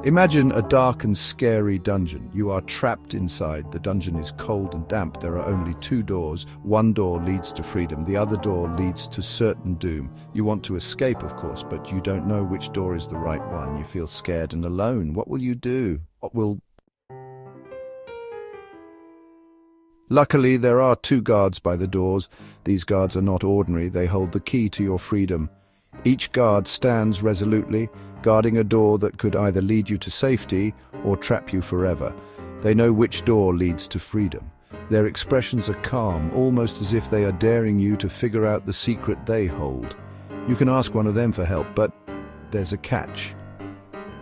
Imagine a dark and scary dungeon. You are trapped inside. The dungeon is cold and damp. There are only two doors. One door leads to freedom. The other door leads to certain doom. You want to escape, of course, but you don't know which door is the right one. You feel scared and alone. What will you do? Luckily, there are two guards by the doors. These guards are not ordinary. They hold the key to your freedom. Each guard stands resolutely, guarding a door that could either lead you to safety or trap you forever. They know which door leads to freedom. Their expressions are calm, almost as if they are daring you to figure out the secret they hold. You can ask one of them for help, but there's a catch.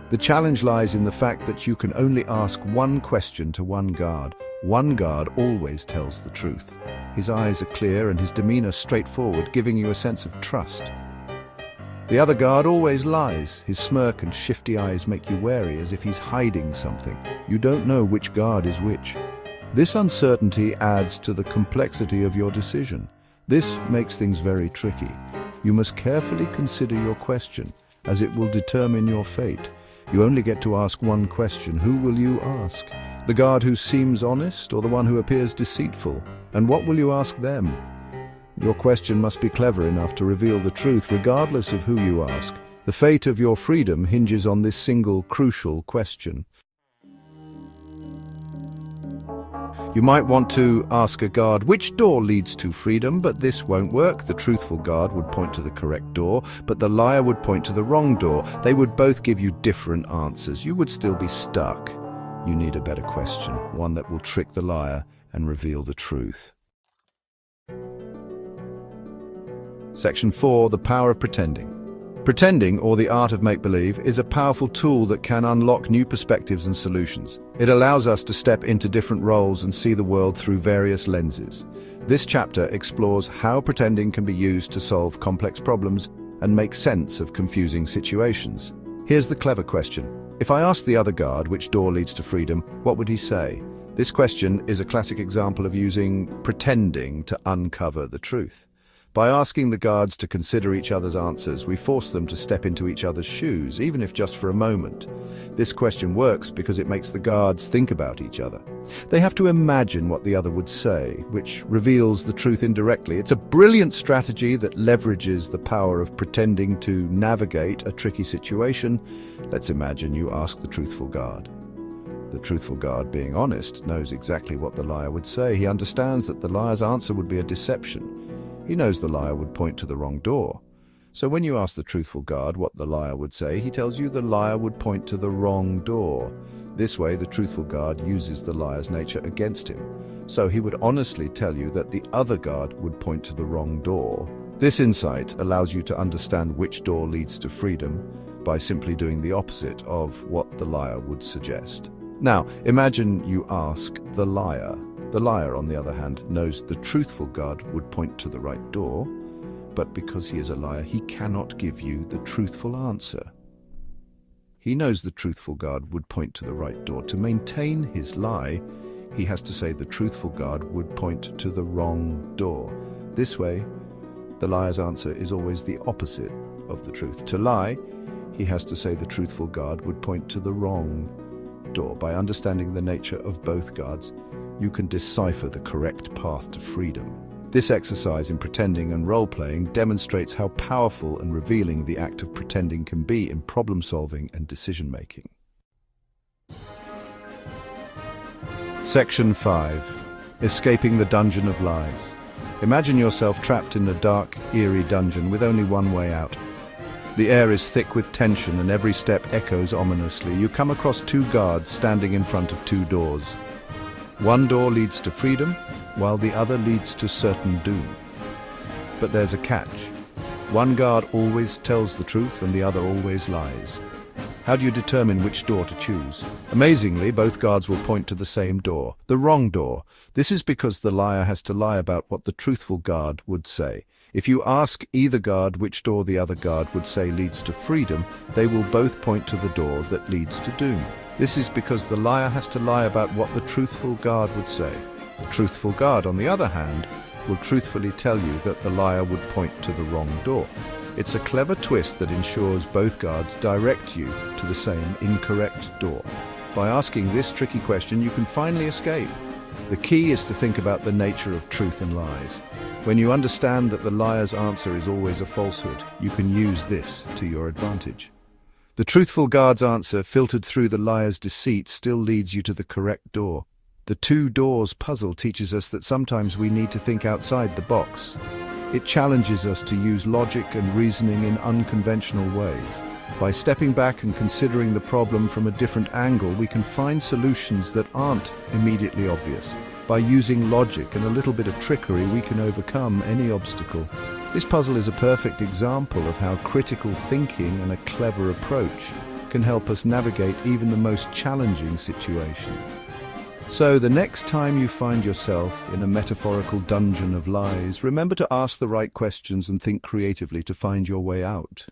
The challenge lies in the fact that you can only ask one question to one guard. One guard always tells the truth. His eyes are clear and his demeanor straightforward, giving you a sense of trust. The other guard always lies. His smirk and shifty eyes make you wary, as if he's hiding something. You don't know which guard is which. This uncertainty adds to the complexity of your decision. This makes things very tricky. You must carefully consider your question, as it will determine your fate. You only get to ask one question. Who will you ask? The guard who seems honest, or the one who appears deceitful? And what will you ask them? Your question must be clever enough to reveal the truth, regardless of who you ask. The fate of your freedom hinges on this single, crucial question. You might want to ask a guard which door leads to freedom, but this won't work. The truthful guard would point to the correct door, but the liar would point to the wrong door. They would both give you different answers. You would still be stuck. You need a better question, one that will trick the liar and reveal the truth. Section 4. The power of pretending. Pretending, or the art of make-believe, is a powerful tool that can unlock new perspectives and solutions. It allows us to step into different roles and see the world through various lenses. This chapter explores how pretending can be used to solve complex problems and make sense of confusing situations. Here's the clever question. If I asked the other guard which door leads to freedom, what would he say? This question is a classic example of using pretending to uncover the truth. By asking the guards to consider each other's answers, we force them to step into each other's shoes, even if just for a moment. This question works because it makes the guards think about each other. They have to imagine what the other would say, which reveals the truth indirectly. It's a brilliant strategy that leverages the power of pretending to navigate a tricky situation. Let's imagine you ask the truthful guard. The truthful guard, being honest, knows exactly what the liar would say. He understands that the liar's answer would be a deception. He knows the liar would point to the wrong door. So when you ask the truthful guard what the liar would say, he tells you the liar would point to the wrong door. This way, the truthful guard uses the liar's nature against him. So he would honestly tell you that the other guard would point to the wrong door. This insight allows you to understand which door leads to freedom by simply doing the opposite of what the liar would suggest. Now, imagine you ask the liar. The liar, on the other hand, knows the truthful guard would point to the right door, but because he is a liar, he cannot give you the truthful answer. He knows the truthful guard would point to the right door. To maintain his lie, he has to say the truthful guard would point to the wrong door. This way, the liar's answer is always the opposite of the truth. To lie, he has to say the truthful guard would point to the wrong door. By understanding the nature of both guards, you can decipher the correct path to freedom. This exercise in pretending and role-playing demonstrates how powerful and revealing the act of pretending can be in problem-solving and decision-making. Section 5. Escaping the dungeon of lies. Imagine yourself trapped in a dark, eerie dungeon with only one way out. The air is thick with tension and every step echoes ominously. You come across two guards standing in front of two doors. One door leads to freedom, while the other leads to certain doom. But there's a catch. One guard always tells the truth and the other always lies. How do you determine which door to choose? Amazingly, both guards will point to the same door, the wrong door. This is because the liar has to lie about what the truthful guard would say. If you ask either guard which door the other guard would say leads to freedom, they will both point to the door that leads to doom. This is because the liar has to lie about what the truthful guard would say. The truthful guard, on the other hand, will truthfully tell you that the liar would point to the wrong door. It's a clever twist that ensures both guards direct you to the same incorrect door. By asking this tricky question, you can finally escape. The key is to think about the nature of truth and lies. When you understand that the liar's answer is always a falsehood, you can use this to your advantage. The truthful guard's answer, filtered through the liar's deceit, still leads you to the correct door. The two doors puzzle teaches us that sometimes we need to think outside the box. It challenges us to use logic and reasoning in unconventional ways. By stepping back and considering the problem from a different angle, we can find solutions that aren't immediately obvious. By using logic and a little bit of trickery, we can overcome any obstacle. This puzzle is a perfect example of how critical thinking and a clever approach can help us navigate even the most challenging situations. So, the next time you find yourself in a metaphorical dungeon of lies, remember to ask the right questions and think creatively to find your way out.